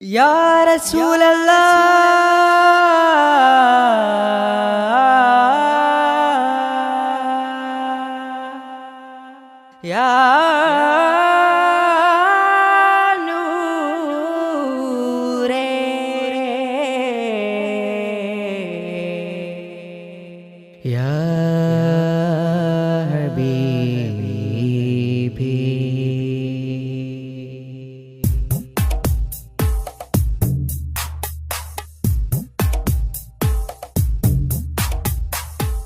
Ya Rasulallah, Ya Noore, Ya Habibi.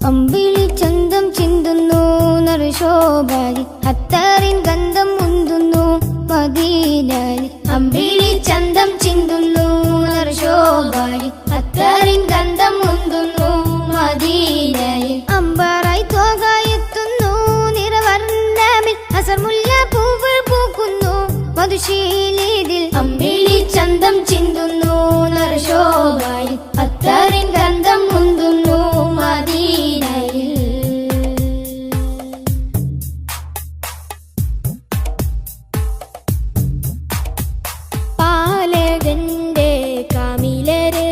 അമ്പിളി ചന്തം ചിന്തുന്നു നറുശോഭാരി അത്താറിൻ ഗന്ധം മുന്തുന്നു മദീനയിൽ. അമ്പിളി ചന്തം ചിന്തുന്നു നറുശോഭാരി അത്താറിൻ ഗന്ധം മുന്തുന്നു മദീനയിൽ. അമ്പാറായി തോകായെത്തുന്നു നിറവർണ്ണമിൽ അസർമുല്ല പൂവുകൾ പൂക്കുന്നു മധുശീലിതിൽ. അമ്പിളി ചന്തം ചിന്തുന്നു നറുശോഭാരി അത്താറിൻ ഗന്ധം മുന്തുന്നു മദീനയിൽ. പാലകന്റെ കാമിലരെ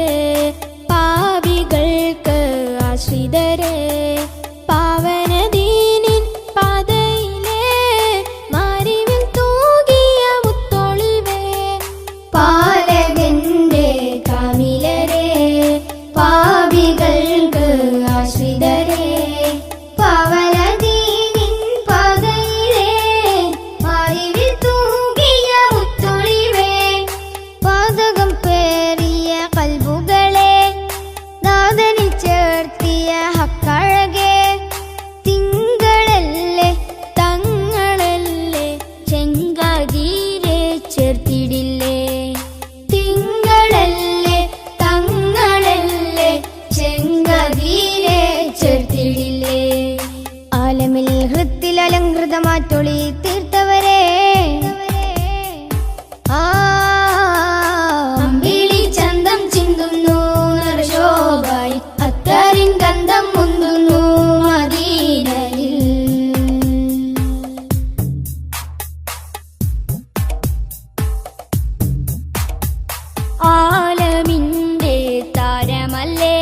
പാപികൾക്ക് ആശ്രിതരെ പാവനദീനിൻ പാതയിലെ മാരിവിൽ തൂകിയ മുത്തൊളിവേ. പാലകന്റെ കാമിലരെ പാപികൾക്ക് ആശ്രിതരെ പാവനദീനിൻ പാതയിലെ മാരിവിൽ തൂകിയ മുത്തൊളിവേ. പാതകം പേറിയ കൽബുകളെ നാദനിൽ ചേർത്തിയ ഹക്കഴകെ തിങ്കളല്ലേ തങ്ങളല്ലേ ചെങ്കാതിരെ ചേർത്തിടില്ലേ. തിങ്കളല്ലേ തങ്ങളല്ലേ ചെങ്കാതിരെ ചേർത്തിടില്ലേ. ആലമിൽ ഹൃത്തിൽ അലങ്കൃതമാറ്റൊളി തീർത്തവരെ അമ്പിളി ചന്തം ചിന്തുന്നു നറുശോഭായി അത്താറിൻ ഗന്ധം മുന്തുന്നു മദീനയിൽ. ആലമിന്റെ താരമല്ലേ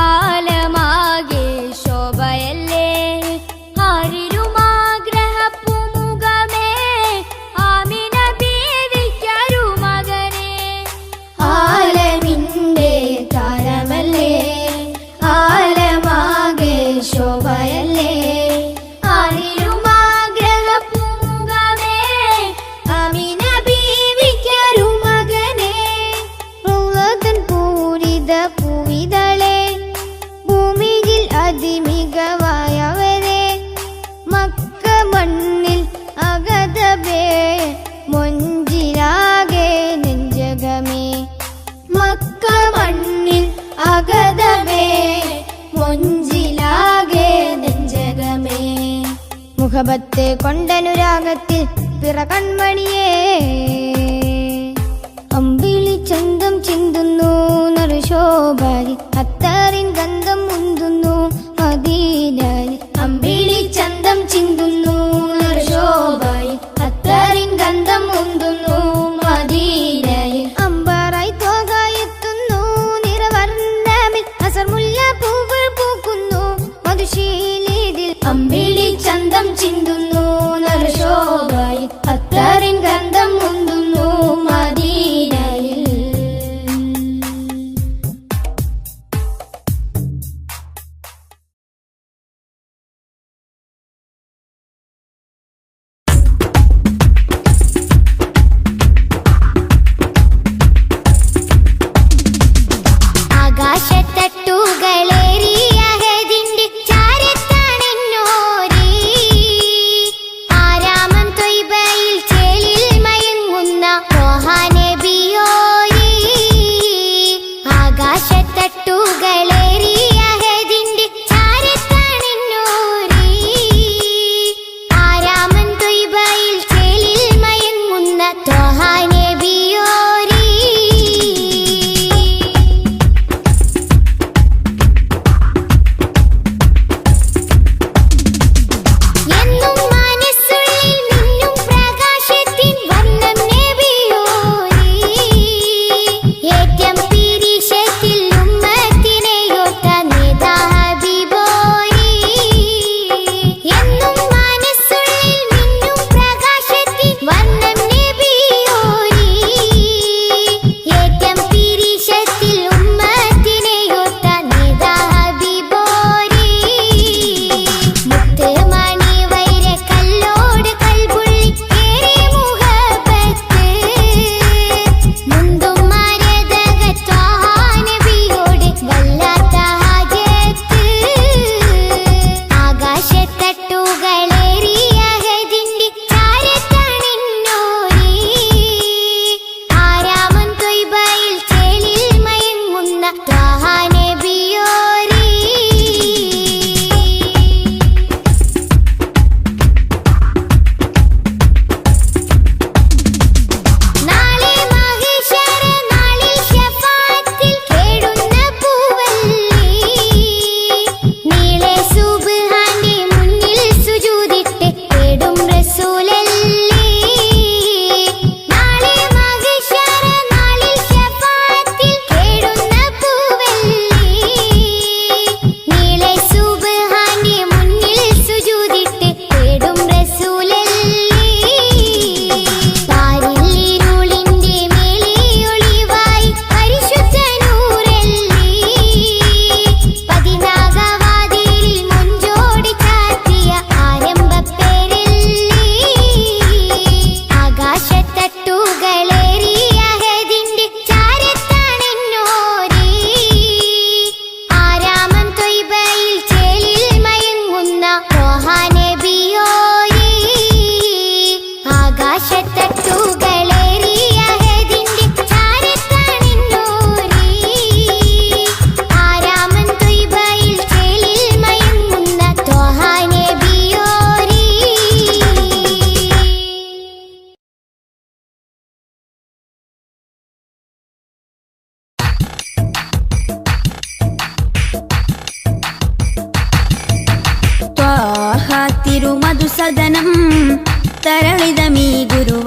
ആലമാകെ ശോഭയല്ലേ ആരിലുമാഗ്രഹപ്പുമുഖമേ ആമിന ബീവിക്കൊരു മകനെ. ആലമിന്റെ താരമല്ലേ ആലമാകെ ശോഭയല്ലേ ആരിലുമാഗ്രഹപ്പുമുഖമേ ആമിന ബീവിക്കൊരു മകനെ. റൗളതൻ പൂരിത പൂവിതളെ ഭൂമിയിൽ അതിമികവായവരെ മക്ക മണ്ണിൽ അഗതബേ മൊഞ്ചിലാകെ നെഞ്ചകമേ. മക്ക മണ്ണിൽ അഗതബേ മൊഞ്ചിലാകെ നെഞ്ചകമേ. മുഖബത്ത് കൊണ്ടനുരാഗത്തിൽ പിറ കൺമണിയേ അമ്പിളി ചന്തം ചിന്തുന്നു നറുശോഭാരി അത്താറിൻ ഗന്ധം മുന്തുന്നു മദീനയിൽ. അമ്പിളി ചന്തം ചിന്തുന്നു നറുശോഭാരി അത്താറിൻ ഗന്ധം മുന്തുന്നു മദീനയിൽ. അമ്പാറായി തോകായെത്തുന്നു നിറവർണ്ണമിൽ അസർമുല്ല പൂവുകൾ പൂക്കുന്നു മധുശീലിതിൽ. അമ്പിളി ചന്തം ചിന്തുന്നു നറുശോഭാരി അത്താറിൻ ഗന്ധം മുന്തുന്നു മദീനയിൽ.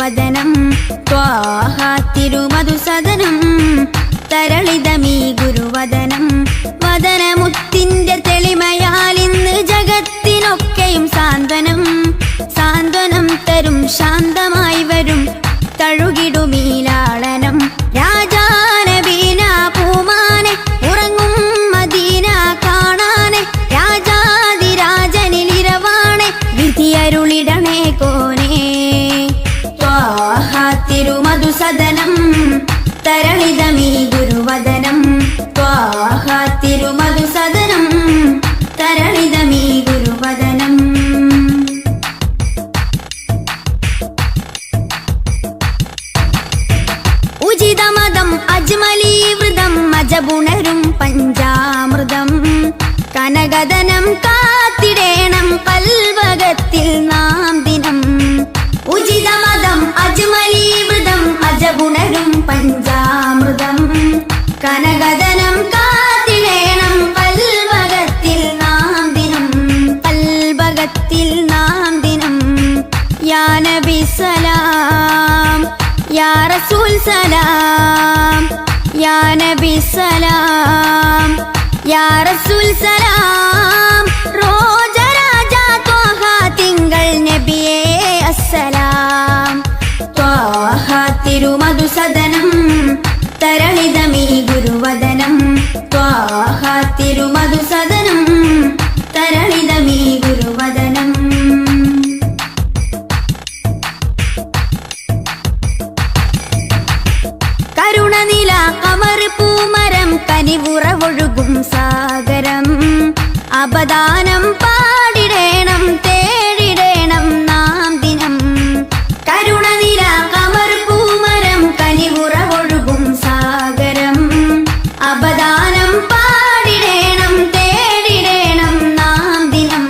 ഗുരുവദനം ത്വാഹ തിരുമധുസദനം തരളിതമീ ഗുരുവദനം വദനമുത്തിന്റെ തെളിമയാൽ ഇന്ന് ജഗത്തിനൊക്കെയും സാന്ത്വനം സാന്ത്വനം തരും ശാന്തമായി വരും തഴുകിടുമീലാളനം രാജാനബീന പൂമാനെ ഉറങ്ങും മദീന കാണാനെ രാജാതിരാജനിലിരവാണെ വിധിയരുളിടണേ കോനേ ത്വാഹ തിരുമധുസദനം തരളിതമീ ഗുരുവദനം ത്വാഹ തിരുമധുസദനം തരളിതമീ ഗുരുവദനം ഉചിതമതം അജ്മലീവൃതം അജബുണരും പഞ്ചാമൃതം കനകദനം കാത്തിടേണം കൽവകത്തിൽ നാം ദിനം ഉചിതമതം അജ്മലീവൃതം അജബുണരും പഞ്ചാമൃതം കനകദനം കാത്തിടേണം കൽവകത്തിൽ നാം ദിനം കൽവകത്തിൽ നാം ദിനം യാ നബി സലാം യാ റസൂൽ സലാം യാ നബി സലാം യാ റസൂൽ സലാം റോജ രാജ ത്വാഹ തിങ്കൾ നബിയേ അസ്സലാം ത്വാഹ തിരുമധുസദനം തരളിതമീ ഗുരുവദനം ത്വാഹ തിരുമധുസദനം തരളിതമീ ഗുരുവദനം കരുണനില കമർ പൂമരം കനിവുറവൊഴുകും സാഗരം അപദാനം പാടിടേണം തേടിടേണം നാം ദിനം കരുണനില കമർ പൂമരം കനിവുറവൊഴുകും സാഗരം അപദാനം പാടിടേണം തേടിടേണം നാം ദിനം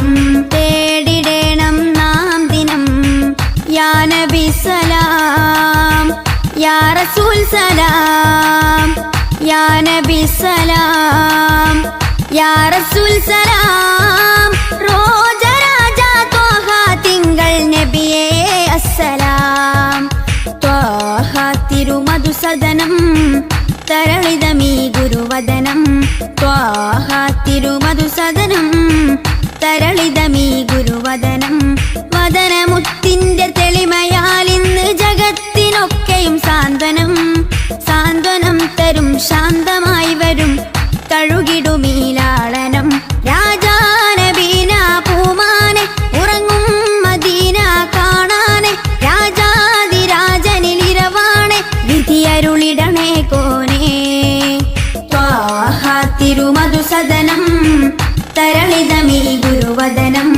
തേടിടേണം നാം ദിനം യാ നബി സലാം യാ റസൂൽ സലാം യാ നബി സലാം യാ റസൂൽ സലാം റോജ രാജ ത്വാഹ തിങ്കൾ നബിയേ അസ്സലാം ത്വാഹ തിരുമധുസദനം തരളിതമീ ഗുരുവദനം ത്വാഹ തിരുമധുസദനം തരളിതമീ ഗുരുവദനം വദനമുത്തിന്റെ തെളിമയാൽ ഇന്ന് ജഗത്തിനൊക്കെയും സാന്ത്വനം സാന്ത്വനം തരും ശാന്തമായി വരും തഴുകിടുമീലാളനം രാജാനബീന പൂമാനെ ഉറങ്ങും മദീന കാണാനെ രാജാതിരാജനിലിരവാണെ വിധിയരുളിടണേ കോനേ ത്വാഹ തിരുമധുസദനം തരളിതമീ ഗുരുവദനം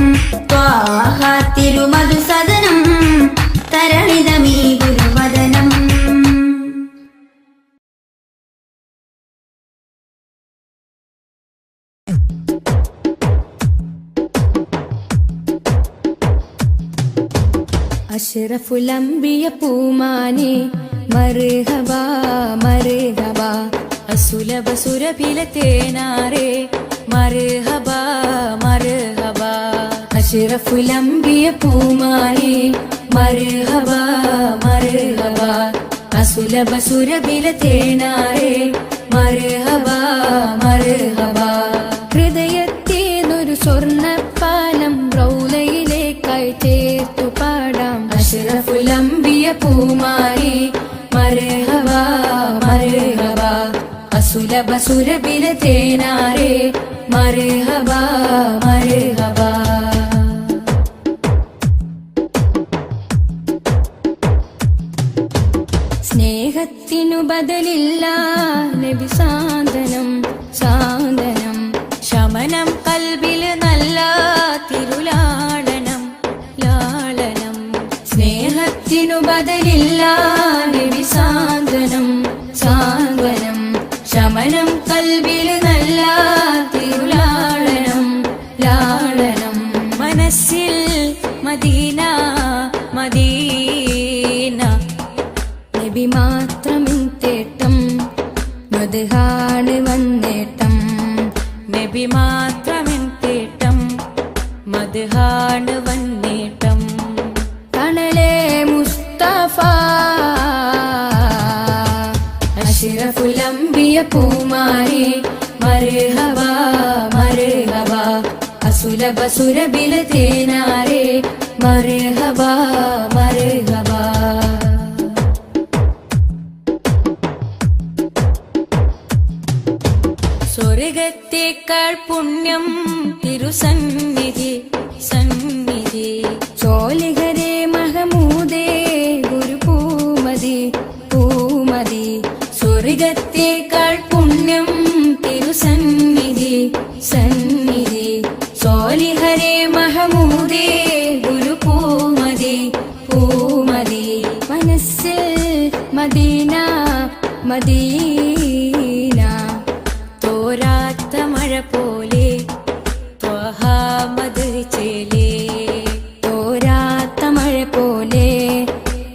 ത്വാഹ തിരുമധുസദനം തരളിതമീ ഗുരുവദനം അഷ്റഫുൽ അംബിയ പൂമാനെ മർഹബ മർഹബ അസുലഭ സുരഭില തേനാരെ മർഹബ മർഹബ അഷ്റഫുൽ അംബിയ പൂമാനെ മർഹബ മർഹബ അസുലഭ സുരഭില തേനാരെ മർഹബ മർഹബ ഹൃദയത്തേനൊരു സ്വർണ്ണപ്പാലം റൗലയിലേക്കായി ചേർത്തു പാടാം അഷ്റഫുൽ അംബിയ പൂമാനെ മർഹബ മർഹബ അസുലഭ സുരഭില തേനാരെ മർഹബ മർഹബ സ്നേഹത്തിനു ബദലില്ല നബി സാന്ത്വനം സാന്ത്വനം ശമനം കൽബില് നല്ല തിരുലാളനം ലാളനം സ്നേഹത്തിനു ബദലില്ല നബി സാന്ത്വനം സാന്ത്വനം ശമനം കൽബില് നല്ല തിരുലാളനം ലാളനം മനസ്സിൽ മദീന മദീന നബി മാത്രമിൻ തേട്ടം മദ്ഹാണ് വന്നേട്ടം നബി മാത്രമിൻ തേട്ടം മദ്ഹാണ് വന്നേട്ടം തണലേ മുസ്തഫ അമ്പിയ പൂമാനെ മർഹബ മർഹബ അസുലഭ സുരബില തേനാരെ മർഹബ മർഹബ സ്വർഗത്തേക്കാൾ പുണ്യം തിരുസന്നിധി സന്നിധി ചോലിഹരേ മഹമൂദേ ഗുരു പൂമതി പൂമതി സ്വർഗത്തേക്കാൾ പുണ്യം തിരുസന്നിധി സന്നിധി ചോലിഹരേ മഹമൂദേ ഗുരു പൂമതി പൂമതി മനസ്സിൽ മദീന മദീന തോരാത്ത മഴ പോലെ ത്വഹ മദ് ചേലേ തോരാത്ത മഴ പോലെ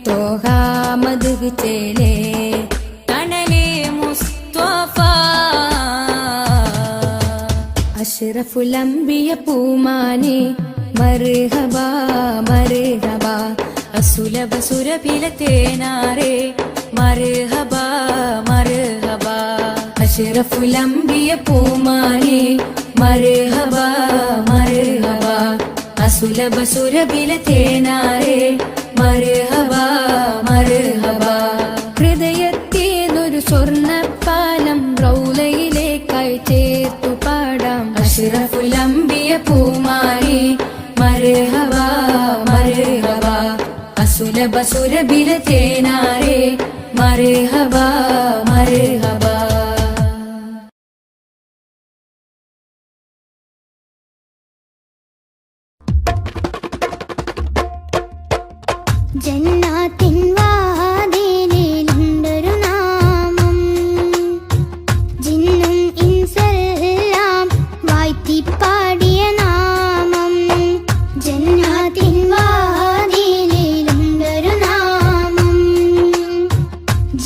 ത്വഹ മദ് ചേലേ തണലേ മുസ്തഫ അഷ്റഫുൽ അംബിയ പൂമാനെ മർഹബ മർഹബ അസുലഭ സുരഭില തേനാരെ മർഹബ മർഹബ അഷ്റഫുൽ അംബിയ പൂമാനെ മർഹബ മർഹബ അസുലഭ സുരഭില തേനാരെ മർഹബ മർഹബ ഹൃദയത്തേതൊരു സ്വർണ്ണപ്പാലം റൗലയിലേക്കായി ചേർത്തു പാടാം അഷ്റഫുൽ അംബിയ പൂമാനെ മർഹബ മർഹബ അസുലഭ സുരഭില തേനാരെ മർഹബ മർഹബ ജന്നാത്തിൻ വാതിലിലുണ്ടൊരു നാമം ജിന്നും ഇൻസെല്ലാം വാഴ്ത്തിപ്പാടിയ നാമം ജന്നാത്തിൻ വാതിലിലുണ്ടൊരു നാമം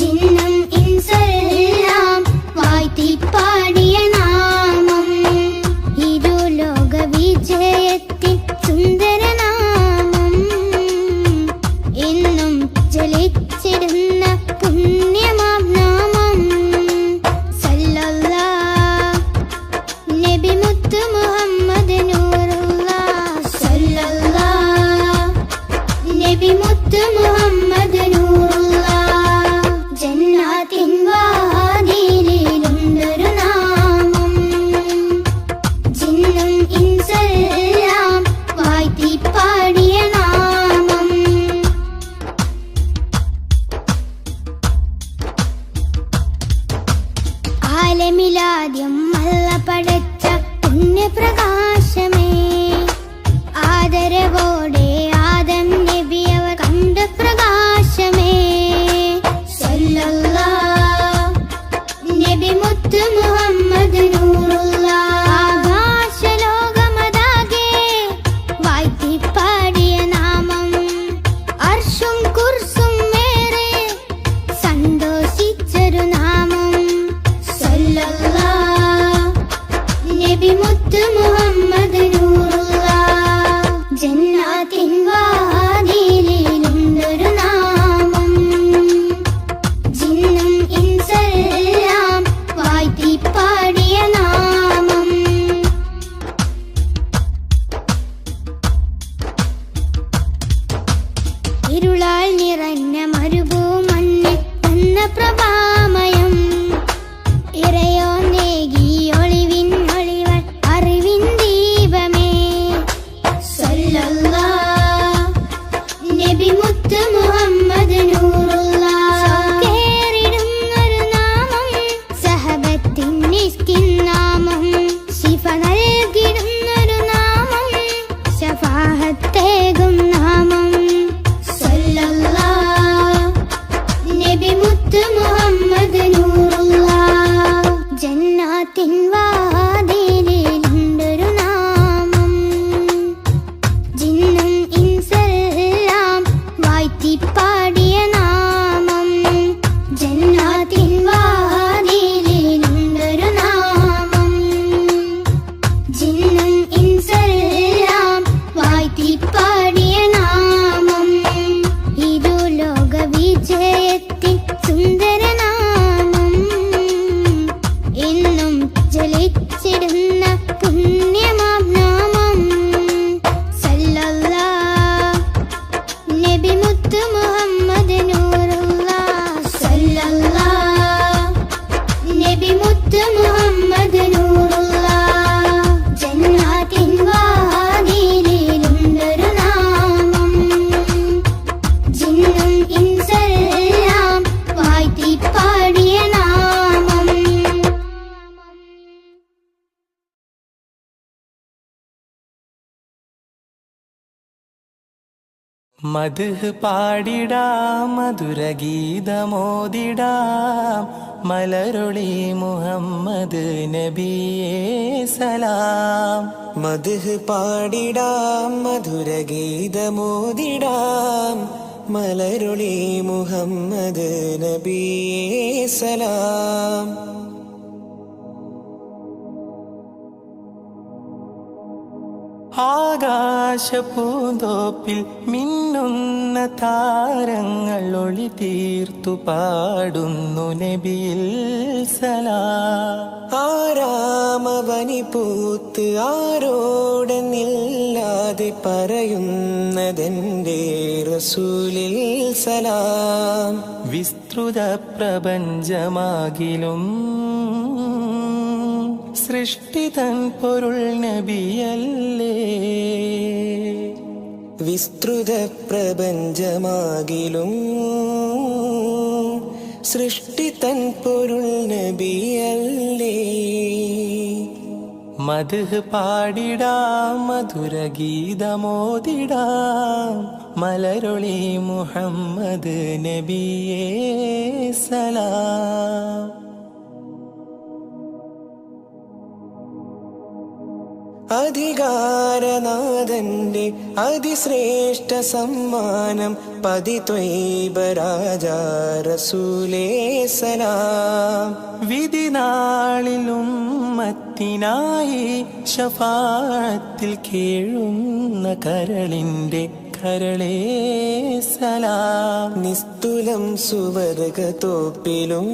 ജിന്നും ഇൻസെല്ലാം വാഴ്ത്തിപ്പാടിയ നാമം ഇരുലോക വിജയത്തിൻ സുന്ദര എന്നും ജലിച്ചിടുന്ന പുണ്യമാം നാമം സല്ലല്ലാഹ് നബി മുത്ത് മുഹമ്മദ് നൂറുല്ലാഹ് സല്ലല്ലാഹ് നബി മുത്ത് മുഹമ്മദ് നൂറുല്ലാഹ് ജന്നാത്തിൻ വാതിലിലുണ്ടൊരു നാമം ജിന്നും ഇൻസെല്ലാം വാഴ്ത്തിപ്പാടിയ നാമം ആലമിലാദ്യം അല്ല പടച്ച പുണ്യപ്രകാശമേ ആദരവോടെ ആദം നബി അവർ കണ്ട പ്രകാശമേ സല്ലല്ലാഹ് നബി മുത്ത് മുഹമ്മദ് നൂറുല്ലാഹ് ആകാശലോകമതാകെ വാഴ്ത്തിപ്പാടിയ നാമം അർശും കുർസും മേറെ സന്തോഷിച്ചൊരു നാമം സല്ലല്ലാഹ് നബി മുത്ത് മുഹമ്മദ് നൂറുല്ലാഹ് ജന്നാത്തിൻ വാതിലിലുണ്ടൊരു നാമം ജിന്നും ഇൻസെല്ലാം വാഴ്ത്തിപ്പാടിയ നാമം ഇരുളാൽ നിറഞ്ഞ മരുഭൂമണ്ണിൽ വന്ന പ്രഭാമയം ഇറയോ നേകി ഒളിവിൻ ഒളിവൻ അറിവിൻ ദീപമേ സല്ലല്ലാഹ് നബി മുത്ത് മുഹമ്മദ് നൂറുല്ലാഹ് കേറിടുന്നൊരു നാമം സഹബത്തിൻ നിസ്കിൻ നാമം ശിഫ നൽകിടുന്നൊരു നാമം ശഫാഹത്തേകും നാമം സല്ലല്ലാഹ് നബി മുത്ത് മുഹമ്മദ് നൂറുല്ലാഹ് ജന്നാത്തിൻ വാതിലിലുണ്ടൊരു നാമം ജിന്നും ഇൻസെല്ലാം വാഴ്ത്തിപ്പാടിയ നാമം ജന്നാത്തിൻ വാതിലിലുണ്ടൊരു നാമം ജിന്നും ഇൻസെല്ലാം വാഴ്ത്തിപ്പാടിയ നാമം ഇരുലോക വിജയത്തിൻ സുന്ദര നാമം മദ്ഹ് പാടിടാം മധുരഗീതമോദിടാം മലരൊളി മുഹമ്മദ് നബിയേ സലാം. മദ്ഹ് പാടിടാം മധുരഗീതമോദിടാം മലരൊളി മുഹമ്മദ് നബിയേ സലാം. ആകാശപൂന്തോപ്പിൽ മിന്നുന്ന താരങ്ങൾ ഒളി തീർത്തു പാടുന്നു നബിയിൽ സലാം. ആരാമവനി പൂത്ത് ആരോടെന്നില്ലാതെ പറയുന്നതെന്റെ റസൂലിൽ സലാം. വിസ്തൃത പ്രപഞ്ചമാകിലും സൃഷ്ടിതൻ പൊരുൾ നബിയല്ലേ. വിസ്തൃത പ്രപഞ്ചമാകിലും സൃഷ്ടിതൻ പൊരുൾ നബിയല്ലേ. മദ്ഹ് പാടിടാം മധുരഗീതമോദിടാം മലരൊളി മുഹമ്മദ് നബിയേ സലാം. അധികാരനാഥന്റെ അതിശ്രേഷ്ഠ സമ്മാനം പതിത്വൈബ രാജാ റസൂലേ സലാം. വിധി നാളിലും ഉമ്മത്തിനായി ശഫാഅത്തിൽ കേഴുന്ന കരളിന്റെ കരളേ സലാം. നിസ്തുലം സുവർഗത്തോപ്പിലും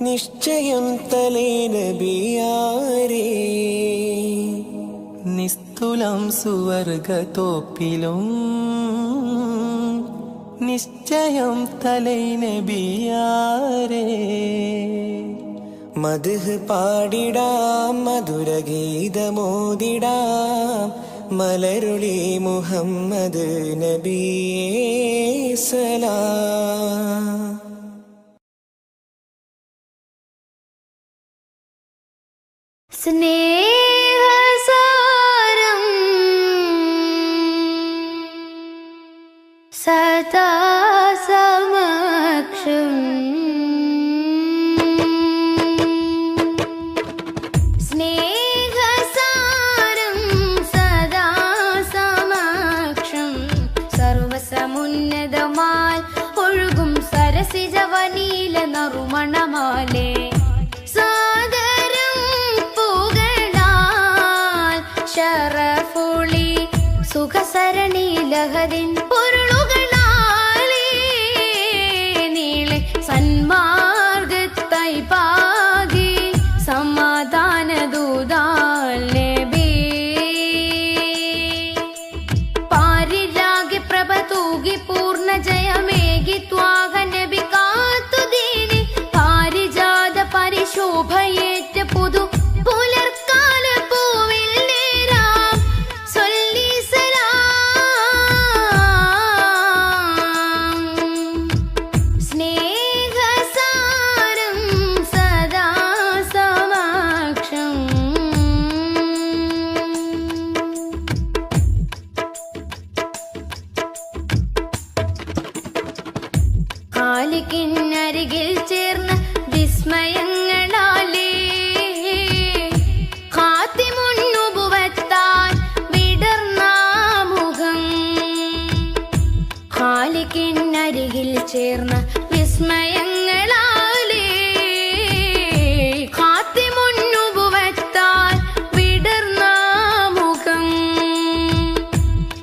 നിശ്ചയം തലേ നബിയാരേ. നിസ്തുലം സുവർഗത്തോപ്പിലും നിശ്ചയം തലൈ നബിയാരേ. മദ്ഹ് പാടിടാം മധുരഗീതമോദിടാം മലരുളി മുഹമ്മദ് നബിയേ സലാം. സ്നേഹസാരം സദാ സമക്ഷം സ്നേഹസാരം സദാ സമക്ഷം സർവസമുന്നതമാൽ ഒഴുകും സരസിജവനീല നറുമണമാലേ. ശറഫുളി സുഖസരണി ലഹരിൻ പൊരുളുകളാലേ നീളെ സന്മാർഗത്തായി പാകി സമാധാന ദൂതാലേ ബി. പാരിലാകെ പ്രഭ തൂകി പൂർണ്ണ ജയമേകി ത്വാഹ നബി കാത്തുദീനി പാരിജാത പരിശോഭയേറ്റ പുതു പുലർക്കാല പൂവിൽ ഖാലിഖിനരികിൽ ചേർന്ന് വിസ്മയങ്ങളാലേ ഖാതിമുന്നുബുവത്താൻ വിടർന്ന മുഖം. ഖാലിഖിനരികിൽ ചേർന്ന് വിസ്മയങ്ങളാലേ ഖാതിമുന്നുബുവത്താൻ വിടർന്ന മുഖം.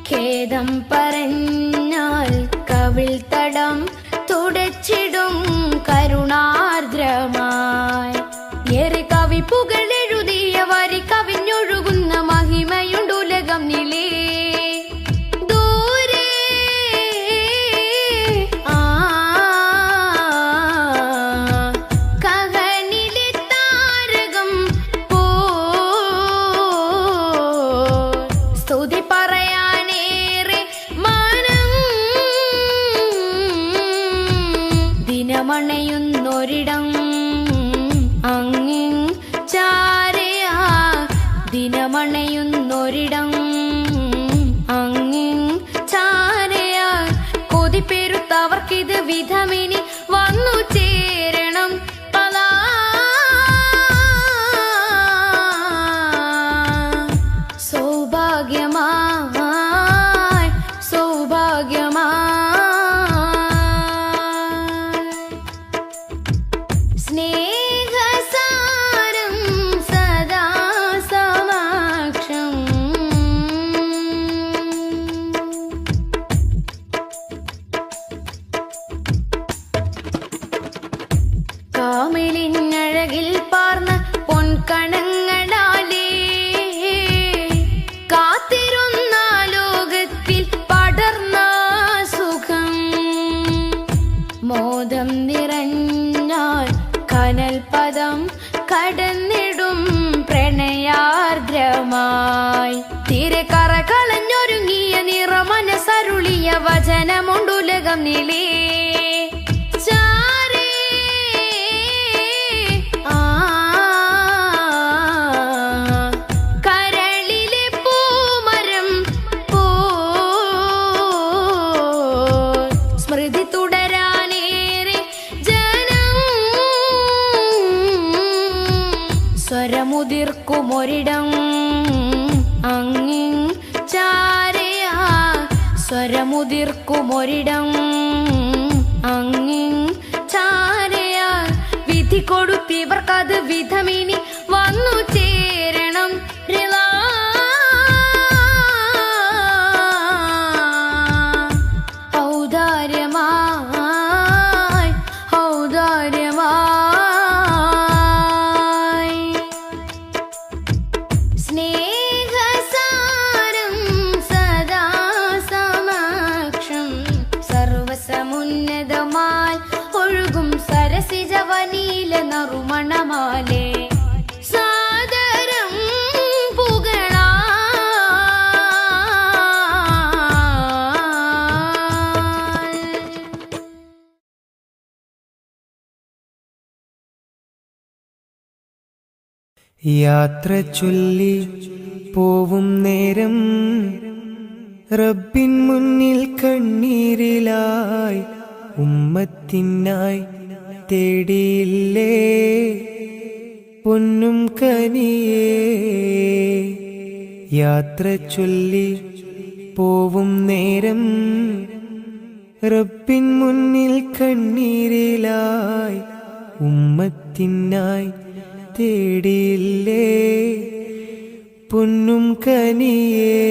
ഖേദം പറഞ്ഞാൽ കവിൾ തടം തുടച്ചിടും കരുണാർദ്രമായി. ഏറെ കവിപ്പുകൾ എഴുതിയ വരി കവിഞ്ഞൊഴുകുന്ന മഹിമയുണ്ടുലകം നിലേ. ദൂരെ കഹനിലെ താരകം പോ സ്തുതി പറയാനേറെ മാനം. ദിനമണയുന്നൊരിടം അങ്ങിൻ ചാരയാ. ദിനമണയുന്നൊരിടം അങ്ങിൻ തേടുത്തവർക്കിത് വിധമിനി വന്നു ചേരണം. സൗഭാഗ്യമായി സൗഭാഗ്യമായി സ്നേഹസാരം സദാ സമക്ഷം. കാമിലിനഴകിൽ പാർന്ന പൊൻകണങ്ങളാലേ കാത്തിരുന്ന ലോകത്തിൽ പടർന്ന സുഖം. മോദം നിറഞ്ഞാൽ കനൽ പദം കടന്നിടും പ്രണയാർദ്രമായി. തീരെ കറ കളഞ്ഞൊരുങ്ങിയ നിറമനസരുളിയ വചനമുണ്ടുലകം നിലേ കരളിലെ പൂമരം പോ സ്മൃതി തുടരാനേറെ ജനം. സ്വരമുതിർക്കുമൊരിടം അങ്ങിൻ ചാരയാ. സ്വരമുതിർക്കുമൊരിടം അങ്ങിൻ ചാരയാ. വിധി കൊടുത്തിവർക്കത് വിധമിനി വന്നു ചേരണം. ഔദാര്യമായി ഔദാര്യമായി സ്നേഹസാരം സദാ സമക്ഷം. സർവസമുന്നതമായി ഒഴുകും സരസിജവനീല നറുമണമാലേ സാദരം പുകളാ. യാത്ര ചൊല്ലി പോവും നേരം റബ്ബിൻ മുന്നിൽ കണ്ണീരിലായി ഉമ്മത്തിനായി തേടിയില്ലേ പൊന്നും കനിയേ. യാത്ര ചൊല്ലി പോവും നേരം റബ്ബിൻ മുന്നിൽ കണ്ണീരിലായി ഉമ്മത്തിനായി തേടിയില്ലേ പൊന്നും കനിയേ.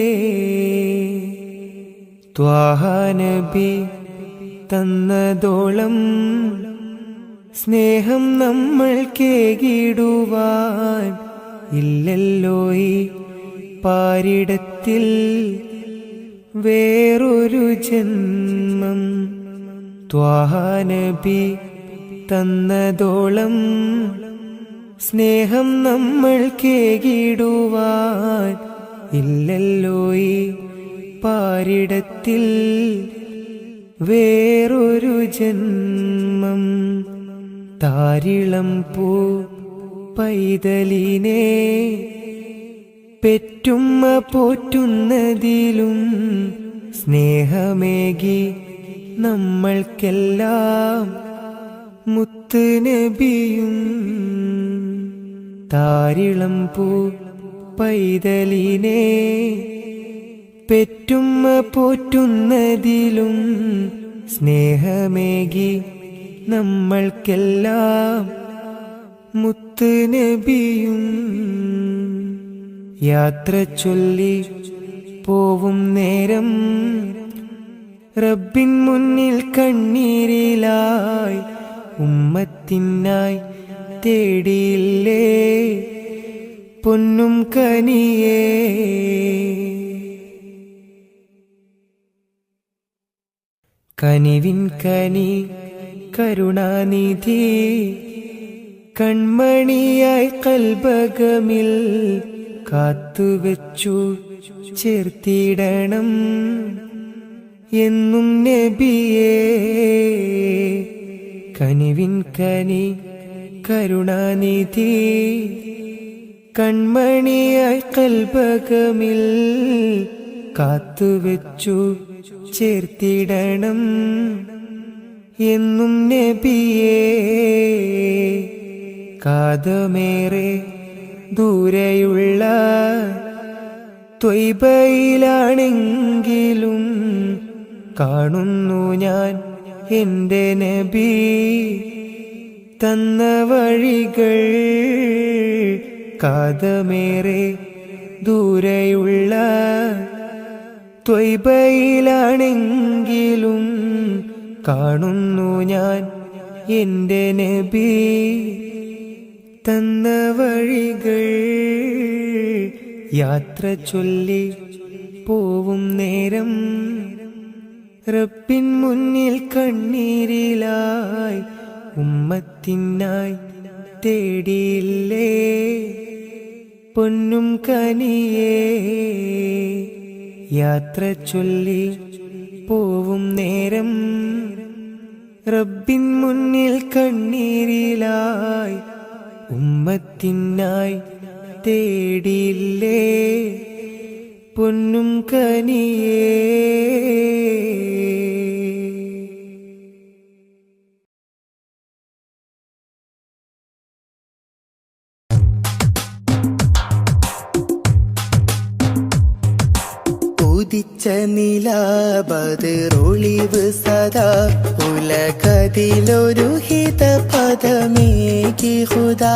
ത്വാഹ നബി തന്നതോളം സ്നേഹം നമ്മൾ കേകിടുവാൻ ഇല്ലല്ലോ ഈ പാരിടത്തിൽ വേറൊരു ജന്മം. ത്വാഹ നബി തന്നതോളം സ്നേഹം നമ്മൾ കേകിടുവാൻ ഇല്ലല്ലോ ഈ പാരിടത്തിൽ വേറൊരു ജന്മം. താരിളം പൂ പൈതലിനെ പെറ്റുമ്മ പോറ്റുന്നതിലും സ്നേഹമേകി നമ്മൾക്കെല്ലാം മുത്ത് നബിയും. താരിളം പൂ പൈതലിനെ പെറ്റുമ്മ പോറ്റുന്നതിലും സ്നേഹമേകി നമ്മൾക്കെല്ലാം മുത്ത് നബിയും. യാത്ര ചൊല്ലി പോവും നേരം റബ്ബിൻ മുന്നിൽ കണ്ണീരിലായി ഉമ്മത്തിനായി തേടിയില്ലേ പൊന്നും കനിയേ. കനിവിൻ കനി കരുണാനിധി കൺമണിയായി കൽബകമിൽ കാത്തുവെച്ചു ചേർത്തിടണം എന്നും നബിയേ. കനിവിൻ കനി കരുണാനിധി കൺമണിയായി കൽബകമിൽ കാത്തുവെച്ചു ചേർത്തിടണം എന്നും നബിയേ കാതമേറെ ദൂരെയുള്ള ത്വയ്ബയിലാണെങ്കിലും കാണുന്നു ഞാൻ എൻ്റെ നബി തന്ന വഴികൾ കാതമേറെ ദൂരെയുള്ള ത്വയ്ബയിലാണെങ്കിലും കാണുന്നു ഞാൻ എൻ്റെ നബി തന്ന വഴികൾ യാത്ര ചൊല്ലി പോവും നേരം റബ്ബിൻ മുന്നിൽ കണ്ണീരിലായി ഉമ്മത്തിനായി തേടിയില്ലേ പൊന്നും കനിയേ യാത്ര ചൊല്ലി പോവും നേരം റബ്ബിൻ മുന്നിൽ കണ്ണീരിലായി ഉമ്മത്തിനായി തേടിയില്ലേ പൊന്നും കനിയേ ഉദിച്ച നിലാബദ്റൊളിവ് സദാ ഉലകതിലൊരു ഹിത പദമേകി ഹുദാ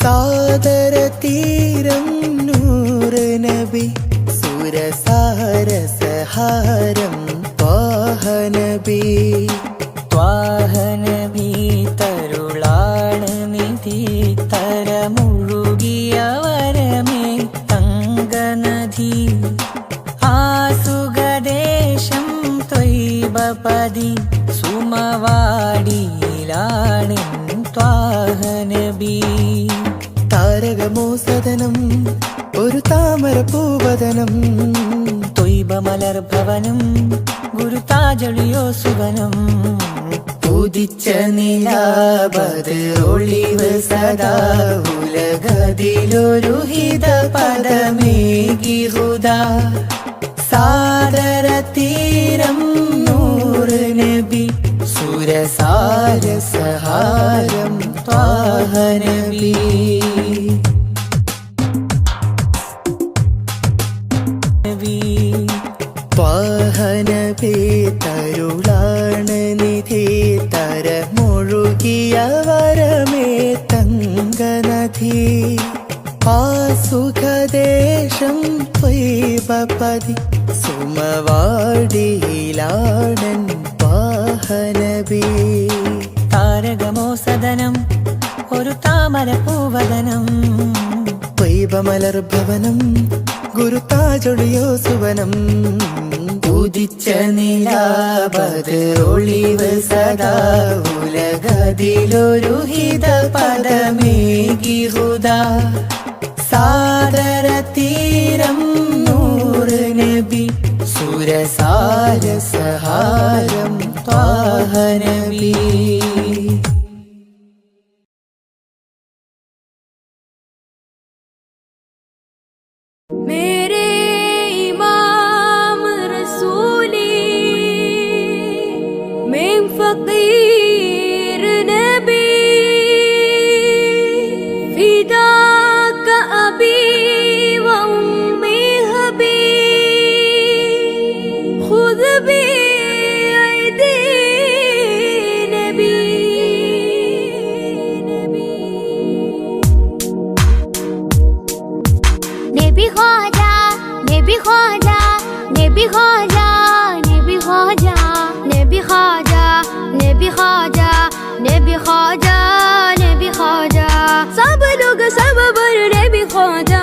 സാദര തീരം നൂറ് നബി സുരസാരസഹാരം ത്വാഹ നബി തരുളാണ് നിധി തരമുഴുകിയ വരമേ തങ്കനദി ആസുഖദേശം ത്വയ്ബപതി സുമവാടിയിലാണെൻ ത്വാഹ നബി താരകമോ സദനം ഒരു താമര പൂവദനം ത്വയ്ബ മലർഭവനം ഗുരുതാജളിയോ സുവനം ഉദിച്ച നിലാബദ്റൊളിവ് സദാ ഉലകതിലൊരു ഹിത പദമേകി ഹുദാ സാദര തീരം നൂറ് നബി സുരസാരസഹാരം ത്വാഹ നബി ത്വാഹ നബി തരുളാണ് നിധി തരമൊഴുകിയ വരമേ തങ്കനദി ആസുഖദേശം ത്വയ്ബപതി സുമവാടിയിലാണൻ ത്വാഹ നബി താരകമോ സദനം ഒരു താമര പൂവദനം ത്വയ്ബ മലർഭവനം ഗുരുതാജൊളിയോ സുവനം ഉദിച്ച നിലാബദ്റൊളിവ് സദാ ഉലകതിലൊരു ഹിത പദമേകി ഹുദാ സാദര തീരം നൂറ് നബി സുരസാരസഹാരം ത്വാഹ നബി मेरे इमाम रसूली मैं फकीर नबी फिदा का अबी व उम्मी हबी खुद भी ऐदी नबी नबी ख्वाजा नबी ख्वाजा नबी ख्वाजा नबी ख्वाजा नबी ख्वाजा नबी ख्वाजा नबी ख्वाजा नबी ख्वाजा सब लोग सब बर नबी ख्वाजा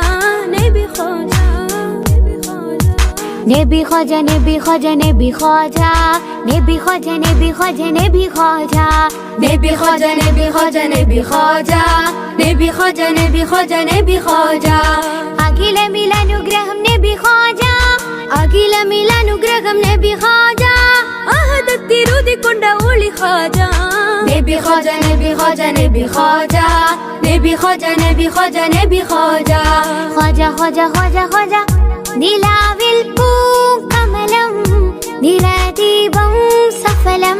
नबी ख्वाजा नबी ख्वाजा नबी ख्वाजा नबी ख्वाजा नबी ख्वाजा नबी ख्वाजा नबी ख्वाजा नबी ख्वाजा नबी ख्वाजा नबी ख्वाजा नबी ख्वाजा नबी ख्वाजा नबी ख्वाजा അഖില മിലാനുഗ്രഹം നബി ഖാജ അഖില മിലാനുഗ്രഹം നബി ഖാജ അഹദത്തിരുതി കൊണ്ട ഒളി ഖാജ നബി ഖാജ നബി ഖാജ നബി ഖാജ നബി ഖാജ നബി ഖാജ നബി ഖാജ ഖാജ ഖാജ ഖാജ ഖാജ നിലാവിൽ പൂക്കമലം നിലദീപം സഫലം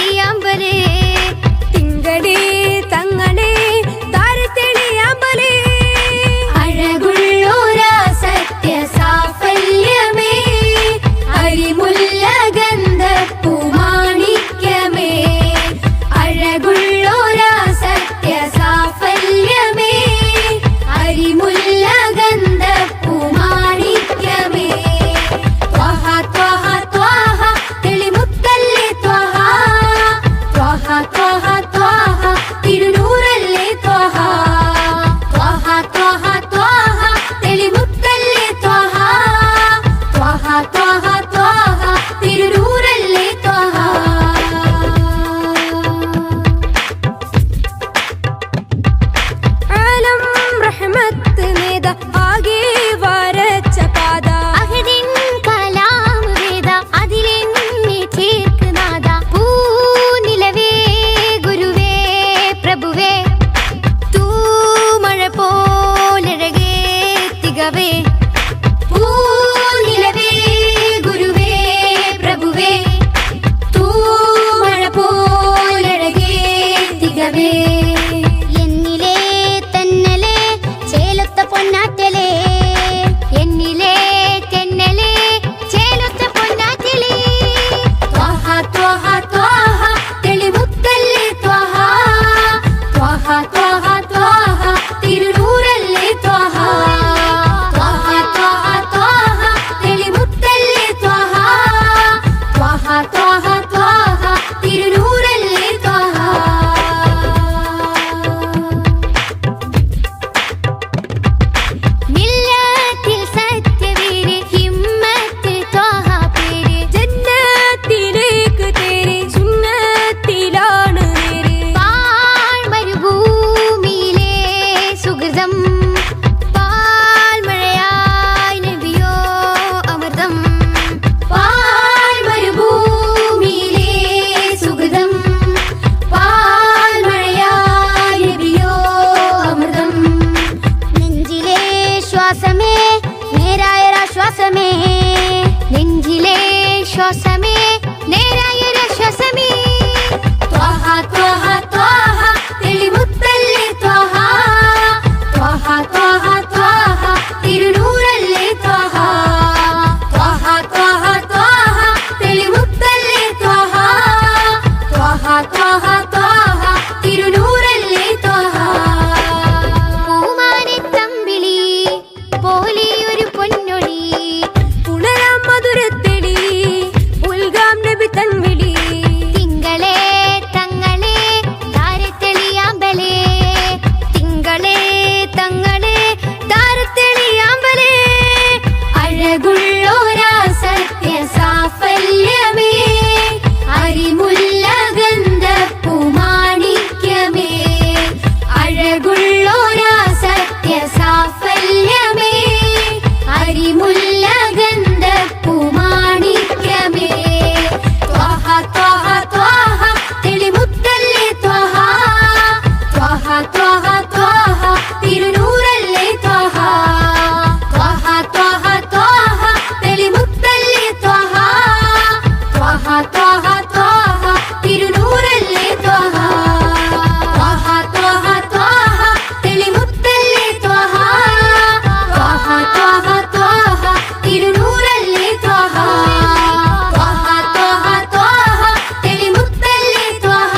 Thwaha Thwaha തിരുനൂറല്ലേ Thwaha Thwaha Thwaha Thwaha തെളിമുത്തല്ലേ Thwaha Thwaha Thwaha Thwaha തിരുനൂറല്ലേ Thwaha Thwaha Thwaha Thwaha തെളിമുത്തല്ലേ Thwaha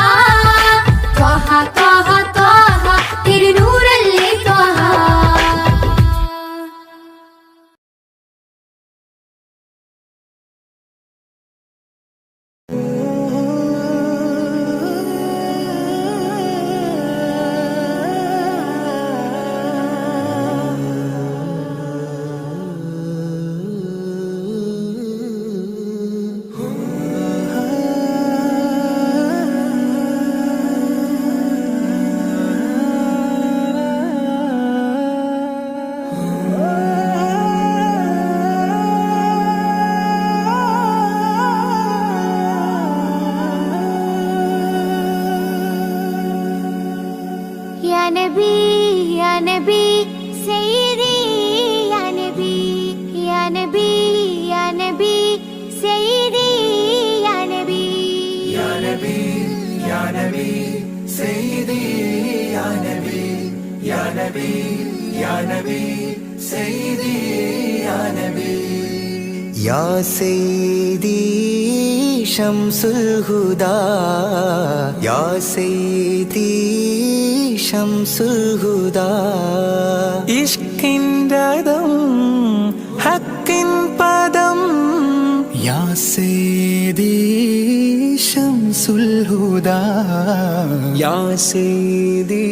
Thwaha Thwaha Thwaha തിരുനൂറല്ലേ Thwaha. Ya Nabi, Ya Nabi, Sayyidi, Ya Nabi, Ya Nabi, Ya Nabi, Sayyidi, Ya Nabi. Ya Nabi, Ya Nabi, Sayyidi, Ya Nabi, Ya Nabi, Ya Nabi, Sayyidi, Ya Nabi. Ya Sayyidi Shamsul Huda, Ya Sayyidi Shamsul Huda. ഇഷ്കിൻ്റെതും ഹക്കിൻ പദം യാ സയ്യിദി ശംസുൽ ഹുദാ യാ സയ്യിദി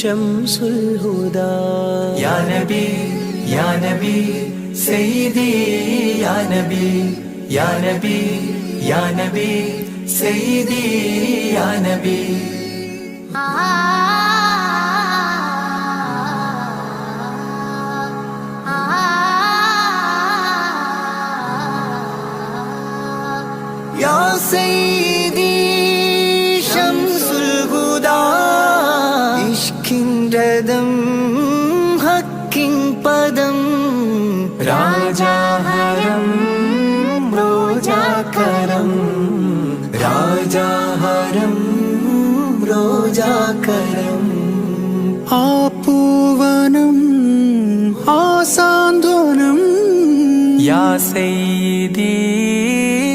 ശംസുൽ ഹുദാ യാ നബി യാ നബി സയ്യിദി യാ നബി യാ നബി യാ നബി സയ്യിദി യാ നബി. Ya Seyyidi Şemsul Huda İşkin redem Hakkin padam Raja haram Roja karam Raja haram Roja karam Apuvanam Asandonam Ya Seyyidi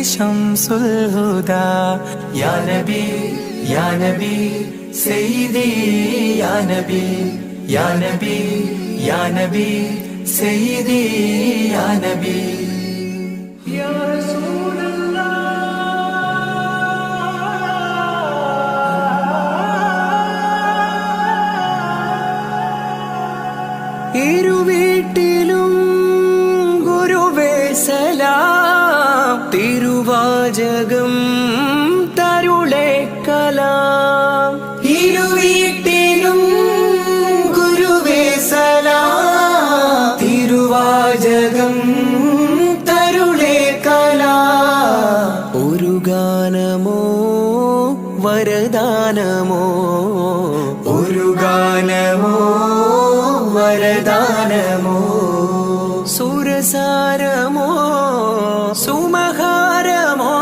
Şamsul Huda Ya Nabi Ya Nabi Seyyidi Ya Nabi Ya Nabi Ya Nabi Seyyidi Ya Nabi. Ya Resulallah ഇരുവീട്ടിലും ഗുരുവേ സലാം തിരുവാചകം തരുളേ കലാം ഇരുവീട്ടിലും ഗുരുവേ സലാം തിരുവാചകം തരുളേ കലാം ഒരു ഗാനമോ വരദാനമോ ഒരു ഗാനമോ വരദാനമോ സുരസാരമോ സുമഹാരമോ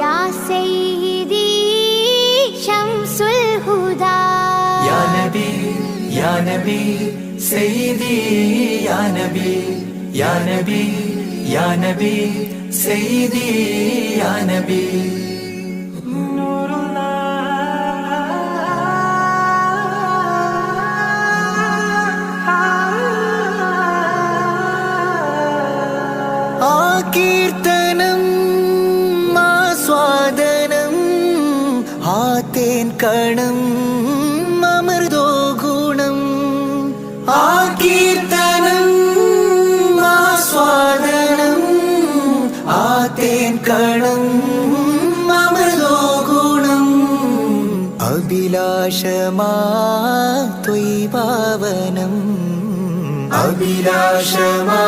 Ya Sayyidi Shamsul Huda Ya Nabi Ya Nabi Sayyidi Ya Nabi Ya Nabi Ya Nabi Sayyidi Ya Nabi. കീർത്തനം ആസ്വാദനം ആതേൻ കണം അമൃതോ ഗുണം ആ കീർത്തനം ആസ്വാദനം ആതേൻ കണം അമൃതോ ഗുണം അഭിലാഷമാ ത്വൈഭാവനം അഭിലാഷമാ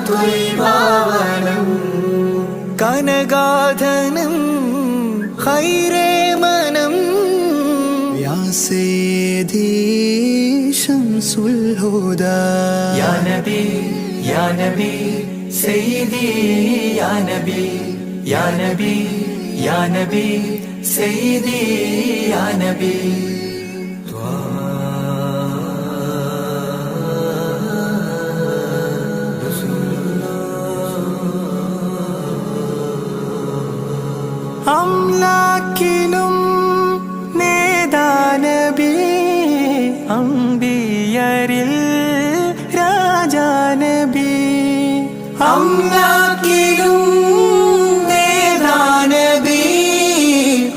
ത്വൈഭാവനം കനകാധനം ഖൈരേ മനം യാ സയ്യിദി ശംസുൽ ഹുദാ യാ നബി യാ നബി സയ്യിദി യാ നബി യാ നബി യാ നബി സയ്യിദി യാ നബി അംലാക്കിലും നേദാനബി അംബിയരിൽ രാജാനബി അംലാക്കിലും നേദാനബി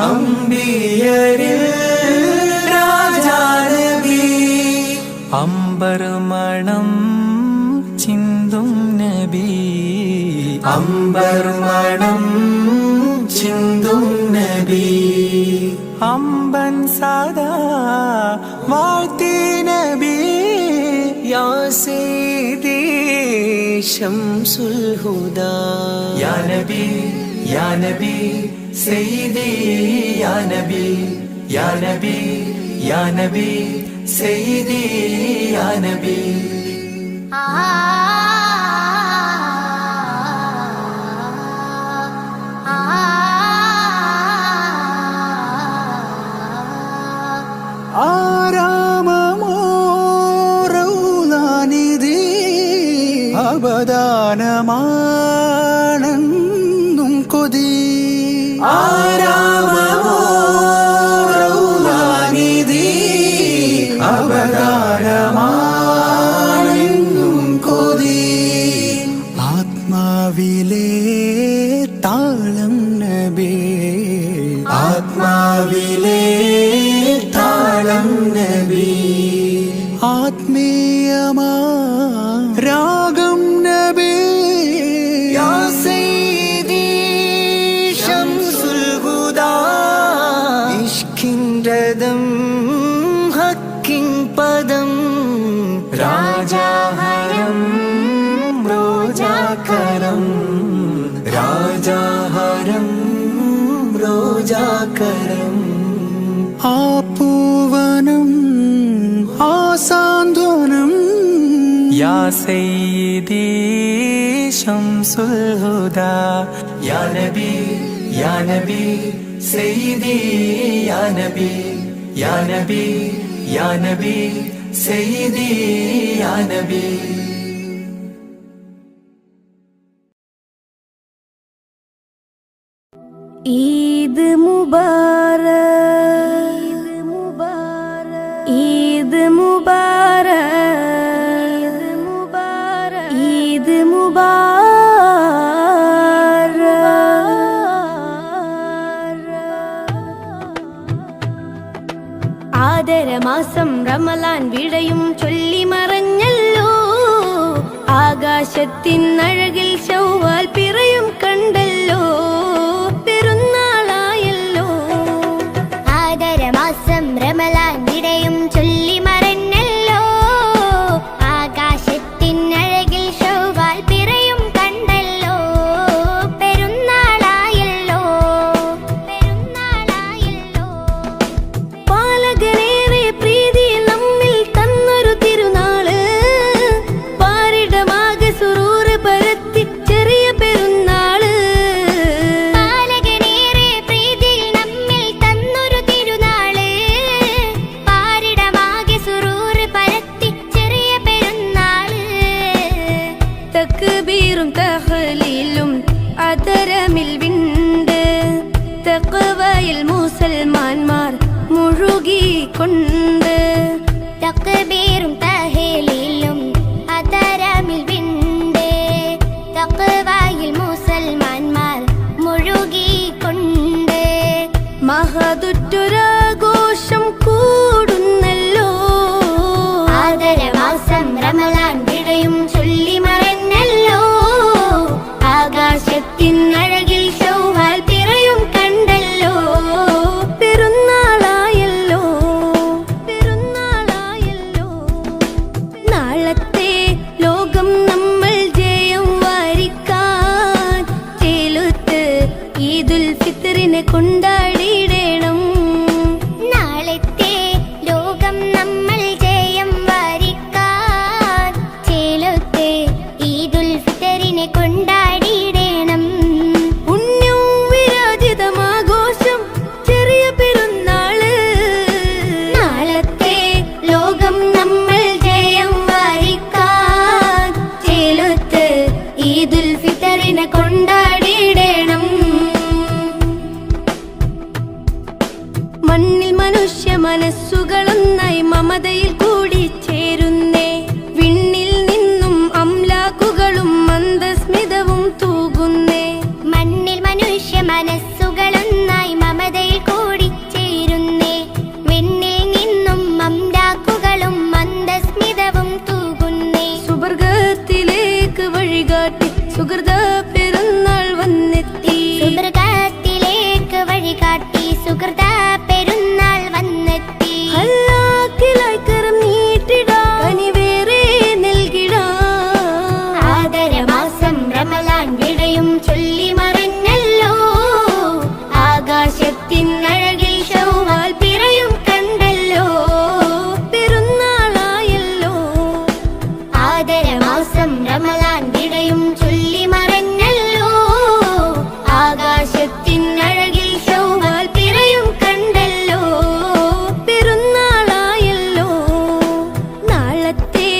അംബിയരിൽ രാജാനബി അംബർമണം ചിന്തും നബി അംബർമണം ചിന്തും നബി അമ്പൻ സദാ വാഴ്ത്തി നബി യാ സയ്യിദി ശംസുൽ ഹുദാ യാ നബി യാ നബി സയ്യിദി യാ നബി യാ നബി യാ നബി സയ്യിദി യാ നബി ആരാമമോറൗലാനിധി അവദാനമാണെന്നും കൊതി ആരാമമോറൗലാനിധി അവദാനമാണെന്നും കൊതി ആത്മാവിലെ താളം നബി ആത്മാവിലെ താളം നബി ആത്മീയമാ രാഗം നബി യാ സയ്യിദി ശംസുൽ ഹുദാ ഇഷ്കിൻ രഥം ഹക്കിൻ പദം രാജാഹരം റോജാകരം രാജാഹരം റോജാകരം ആ പൂവനം ആ സാന്ത്വനം യാ സയ്യിദി ശംസുൽ ഹുദാ യാ നബി യാ നബി സയ്യിദി യാ നബി യാ നബി യാ നബി സയ്യിദി യാ നബി ഈദ് മുബാരക് ഈദ് മുബാരക് ഈദ് മുബാരക് ആദരമാസം റമളാൻ വിടയും ചൊല്ലി മറഞ്ഞല്ലോ ആകാശത്തിനഴകിൽ ശൗവാൽ പിറയും കണ്ടല്ലോ പെരുന്നാളായല്ലോ ആദരമാസം റമളാൻ വിടയും ചൊല്ലി മറഞ്ഞല്ലോ ആകാശത്തിനഴകിൽ ശൗവാൽ പിറയും കണ്ടല്ലോ പെരുന്നാളായല്ലോ പെരുന്നാളായല്ലോ പാലകനേറെ പ്രീതി നമ്മിൽ തന്നൊരു തിരുനാള് പാരിടമാകെ സുറൂറ് പരത്തി ചെറിയ പെരുന്നാള് പാലകനേറെ പ്രീതി നമ്മിൽ തന്നൊരു തിരുനാള് പാരിടമാകെ സുറൂറ് പരത്തി ചെറിയ പെരുന്നാള് തക്ബീറും തഹ്ലീലും അതരമിൽ വിണ്ട് തഖ്വയിൽ മുസൽമാന്മാർ മുഴുകിക്കൊണ്ട് തക്ബീറും തഹ്ലീലും അതരമിൽ വിണ്ട് തഖ്വയിൽ മുസൽമാന്മാർ മുഴുകിക്കൊണ്ട് മഹദുറ്റൊരാഘോഷം കൂടുന്നല്ലോ ആദരമാസം റമളാൻ വിടയും ചൊല്ലി മറഞ്ഞല്ലോ ആകാശത്തിനഴകിൽ ശൗവാൽ പിറയും കണ്ടല്ലോ പെരുന്നാളായല്ലോ പെരുന്നാളായല്ലോ നാളത്തെ ലോകം നമ്മൾ ജയം വാരിക്കാൻ ചേലുത്ത് ഈദുൽ ഫിത്റിനെ കൊണ്ടാടിയിടണം നാളത്തെ ലോകം നമ്മൾ ജയം വാരിക്കാൻ ചേലത്തെ ഈദുൽ ഫിത്തറിനെ കൊണ്ടാടിയിടണം പുണ്യവും മനസ്സുകളൊന്നായി മമതയിൽ കൂടി ചേരുന്നേ. വിണ്ണിൽ നിന്നും അംലാക്കുകളും മന്ദസ്മിതവും തൂകുന്നേ. മണ്ണിൽ മനുഷ്യ മനസ്സുകളൊന്നായി മമതയിൽ കൂടി ചേരുന്നേ. വിണ്ണിൽ നിന്നും അംലാക്കുകളും മന്ദസ്മിതവും തൂകുന്നേ. സുവർഗത്തിലേക്ക് വഴികാട്ടി സുഹൃത പെരുന്നാൾ വന്നെത്തി. സുവർഗത്തിലേക്ക് വഴികാട്ടി സുഹൃത പെരുന്നാൾ വന്നെത്തി. അല്ലാക്കിലായി കരം നീട്ടിടാം, കനിവേറെ നൽകിടാം. ആദരമാസം റമളാൻ വിടയും ചൊല്ലി മറഞ്ഞല്ലോ. ആകാശത്തിൻ അഴകിൽ ശൗവാൽ പിറയും കണ്ടല്ലോ. പെരുന്നാളായല്ലോ. ആദരമാസം റമളാൻ വിടയും ചൊല്ലി മറഞ്ഞല്ലോ. ആകാശത്തിൻ അഴകിൽ ശൗവാൽ പിറയും കണ്ടല്ലോ. പെരുന്നാളായല്ലോ. നാളത്തെ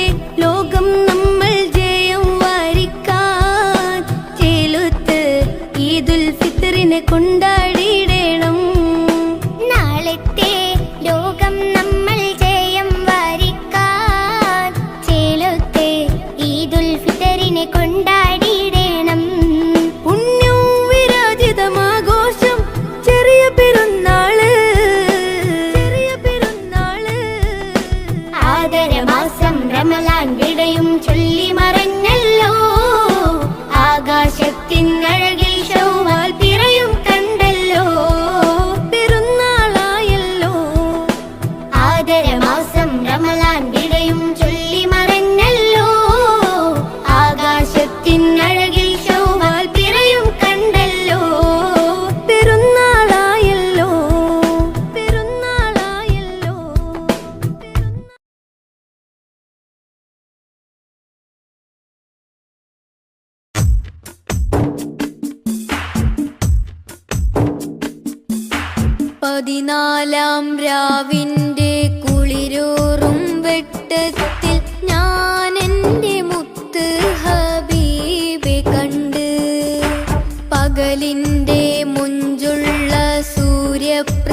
ലോകം നമ്മൾ ജയം വാരിക്കാൻ ചേലുത്ത് ഈദുൽ ഫിത്റിനെ കൊണ്ടാടിയിടണം. നാളത്തെ ലോകം നമ്മൾ ജയം വാരിക്കാൻ ചേലത്തെ ഈദുൽ ഫിത്തറിനെ കൊണ്ടാടിയിടണം. പുണ്യവും വിരാജിതമാഘോഷം ചെറിയ പെരുന്നാള്. ആദരമാസം റമളാൻ വിടയും ചൊല്ലി മറഞ്ഞല്ലോ. ആകാശത്തിൻ അഴകിൽ ശൗവാൽ പിറയും കണ്ടല്ലോ. പെരുന്നാളായല്ലോ. ആദരമാസം റമളാൻ വിടയും ചൊല്ലി മറഞ്ഞല്ലോ. ആകാശത്തിൻ അഴകിൽ ശൗവാൽ പിറയും കണ്ടല്ലോ. പെരുന്നാളായല്ലോ. പെരുന്നാളായല്ലോ. പതിനാലാം രാവിന്റെ കുളിരൂറും വെട്ടത്തിൽ ഞാൻ എൻ്റെ മുത്ത് ഹബീബെ കണ്ട്. പകലിൻ്റെ മുഞ്ചുള്ള സൂര്യപ്രകാശത്തിൽ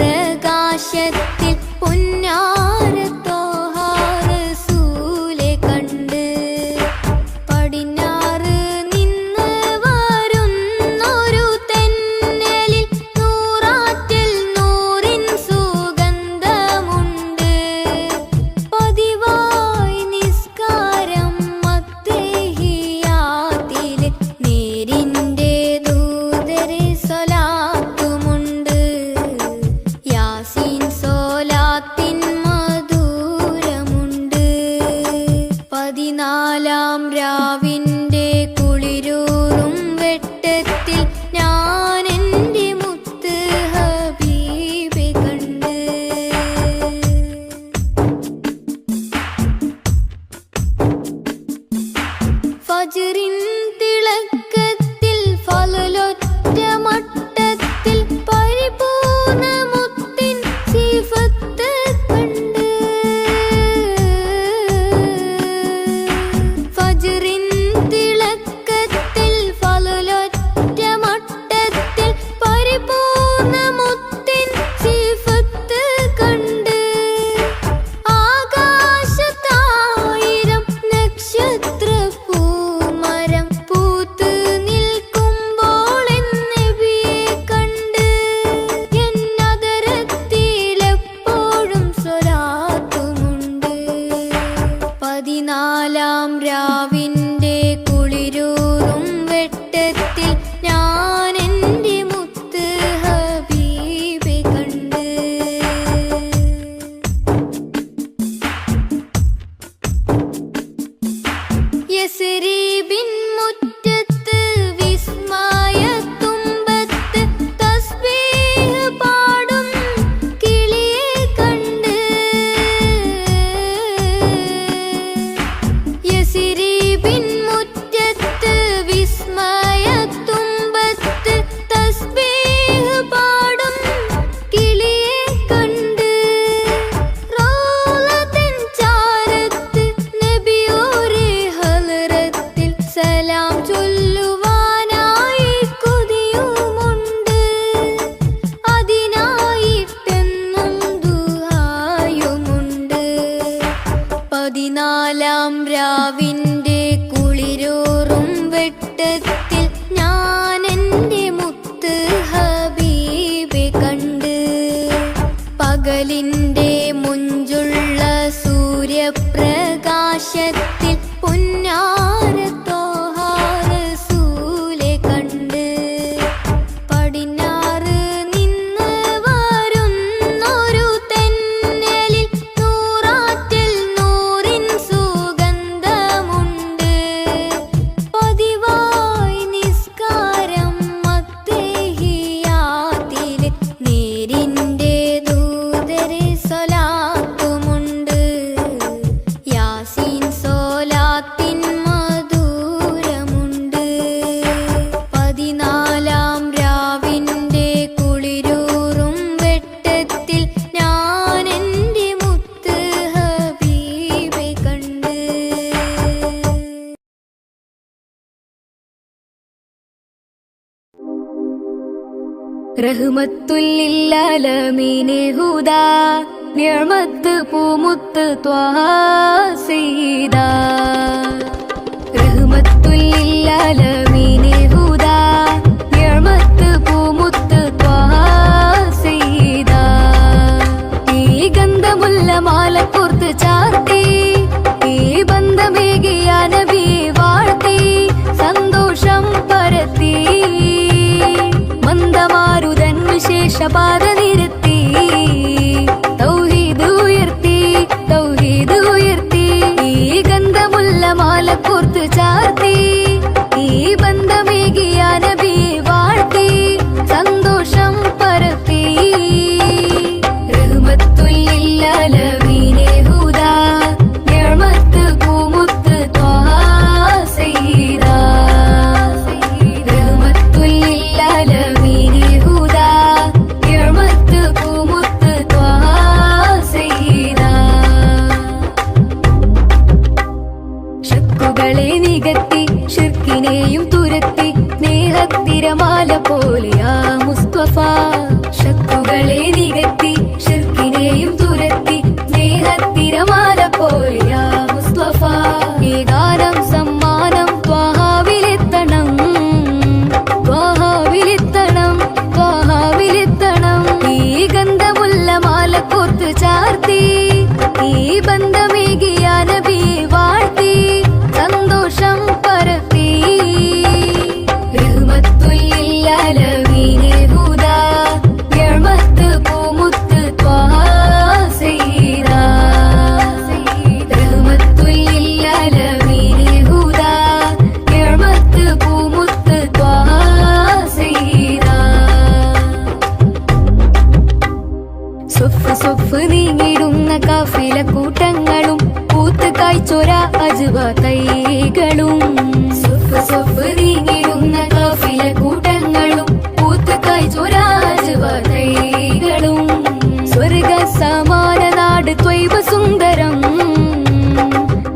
പൊന്നാരത്തോഹാ റസൂലെ കണ്ട്. പടിഞ്ഞാറ് നിന്ന് വരുന്നൊരു തെന്നലിൽ നൂറാറ്റിൽ നൂറിൻ സുഗന്ധമുണ്ട്. പതിവായി നിസ്കാരം മത്തേഹിയാത്തിലെ നേരിൻ്റെ ദൂതരെ സ്വലാത്തുമുണ്ട്. യാസീൻ സ്വലാത്തിൻ പകലിൻ്റെ മുഞ്ചുള്ള സൂര്യപ്രകാശത്തിൽ പുന്നാരത്തോഹാരസൂലെ കണ്ട് പടിഞ്ഞാറ് നിന്ന് വരുന്നൊരു തെന്നലിൽ നൂറാറ്റിൽ നൂറിൻ സുഗന്ധമുണ്ട്. പതിവായി നിസ്കാരം മത്തേഹിയാത്തിലെ നേരിൻ്റെ ദൂതരെ സ്വലാത്തുമുണ്ട്. യാസീൻ സോലാത്തിൻ മധുരമുണ്ട്. 14-ാം രാവിൻ്റെ കുളിരൂറും വെട്ടത്തിൽ ഞാൻ എൻ്റെ മുത്ത് ഹബീബെ കണ്ട്. റഹ്മത്തുല്ലില്ലാലമീനെ ഹുദാ നിഅമത്ത് പൂമുത്ത് ത്വാഹ സയ്യിദാ. റഹ്മത്തുല്ലില്ലാലമീനെ ഹുദാ നിഅമത്ത് പൂമുത്ത് ത്വാഹ സയ്യിദാ. ഈ ഗന്ധമുല്ല മാല കോർത്ത് ചാർത്തി ഈ ബന്ധമേകിയ നബിയെ വാഴ്ത്തി സന്തോഷം പരത്തി മന്ദമാരുതൻ വിശേഷപാത നിരത്തി തൗഹീദ് ഉയർത്തി തൗഹീദ് ഉയർത്തി. ഈ ഗന്ധമുല്ല മാല കോർത്ത് ചാർത്തി ഈ ബന്ധമേകിയ നബിയെ വാഴ്ത്തി സന്തോഷം പരത്തി. റഹ്മത്തുല്ലില്ലാലമീനെ ഹുദാ നിഅമത്ത് പൂമുത്ത് ത്വാഹ സയ്യിദാ. റഹ്മത്തുല്ലില്ലാലമീനെ ഹുദാ നിഅമത്ത് പൂമുത്ത് ത്വാഹ സയ്യിദാ. ശക്കുകളെ നികത്തി ശിർക്കിനെയും തുരത്തി സ്നേഹത്തിരമാല പോലെയാ മുസ്തഫ. ശക്കുകളെ നികത്തി ശിർക്കിനെയും തുരത്തി സ്നേഹത്തിരമാല പോലെയാ മുസ്തഫ. ഈ ഗാനം സമ്മാനം ത്വാഹാവിലെത്തണം ത്വാഹാവിലെത്തണം ത്വാഹാവിലെത്തണം. ഈ ഗന്ധമുല്ല മാല കോർത്ത് ചാർത്തി ഈ ബന്ധമേകിയ നബിയെ വാഴ്ത്തി സന്തോഷം പരത്തി. റഹ്മത്തുല്ലില്ലാലമീനെ ഹുദാ നിഅമത്ത് പൂമുത്ത് ത്വാഹ സയ്യിദാ. റഹ്മത്തുല്ലില്ലാലമീനെ ഹുദാ നിഅമത്ത് പൂമുത്ത് ത്വാഹ സയ്യിദാ. സൊഫ് സൊഫ് നീങ്ങിടുന്ന കാഫില കൂട്ടങ്ങളും പൂത്ത് കായ്ച്ചൊര അജ്വ തൈകളും. സൊഫ് സൊഫ് നീങ്ങിടുന്ന കാഫില കൂട്ടങ്ങളും പൂത്ത് കായ്ച്ചൊര അജ്വ തൈകളും. സ്വർഗ സമാന നാട് ത്വയ്ബ സുന്ദരം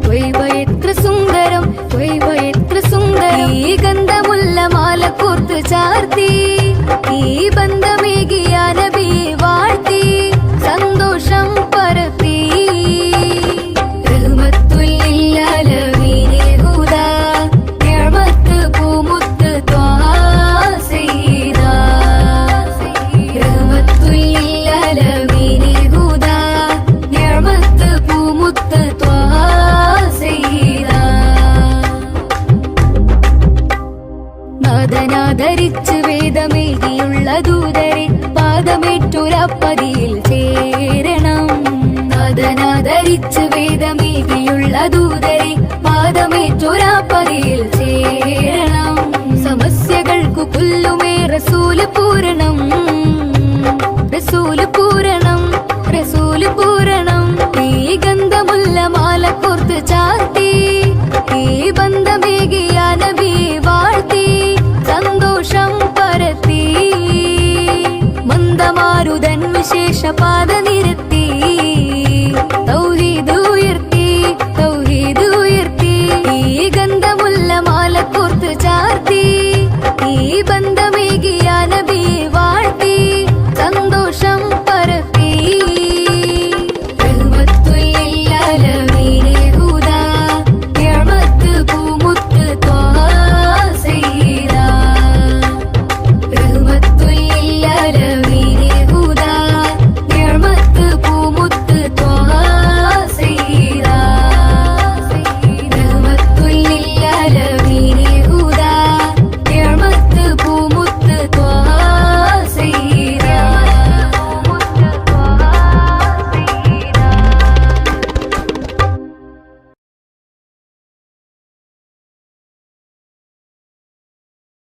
ത്വയ്ബ എത്ര സുന്ദരം ത്വയ്ബ എത്ര സുന്ദരം. ഈ ഗന്ധമുല്ല മാല കോർത്ത് ചാർത്തി ഈ ബന്ധമേകിയ നബിയെ വാഴ്ത്തി സന്തോഷം പരത്തി. റഹ്മത്തുല്ലില്ലാലമീനെ ഹുദാ നിഅമത്ത് പൂമുത്ത് ത്വാഹ സയ്യിദാ. റഹ്മത്തുല്ലില്ലാലമീനെ ഹുദാ നിഅമത്ത് പൂമുത്ത് ത്വാഹ സയ്യിദാ. നാദനാദരിച്ച് വേദമേകിയുള്ള ദൂതരെ പാദമേറ്റൊരപ്പതിയിൽ ചേരണം. നാദനാദരിച്ച് വേദമേകിയുള്ള ദൂതരെ പാദമേറ്റൊരപ്പതിയിൽ ചേരണം. സമസ്യകൾക്കു പുല്ലുമേ റസൂല് പൂരണം റസൂല് പൂരണം റസൂല് പൂരണം. ഈ ഗന്ധമുല്ല മാല കോർത്ത് ചാർത്തി ഈ ബന്ധമേകിയ നബിയെ വാഴ്ത്തി സന്തോഷം പരത്തി മന്ദമാരുതൻ വിശേഷപാത നിരത്തി തൗഹീദ് ഉയർത്തി തൗഹീദ് ഉയർത്തി. ഈ ഗന്ധമുല്ല മാല കോർത്ത് ചാർത്തി ഈ ബന്ധമേകിയ നബിയെ വാഴ്ത്തി സന്തോഷം പരത്തി. റഹ്മത്തുല്ലില്ലാലമീനെ ഹുദാ നിഅമത്ത് പൂമുത്ത് ത്വാഹ സയ്യിദാ. റഹ്മത്തുല്ലില്ലാലമീനെ ഹുദാ നിഅമത്ത്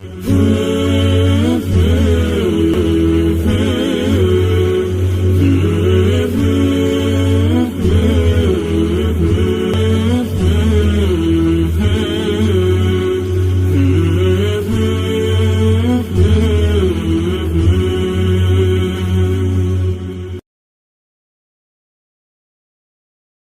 Hmm.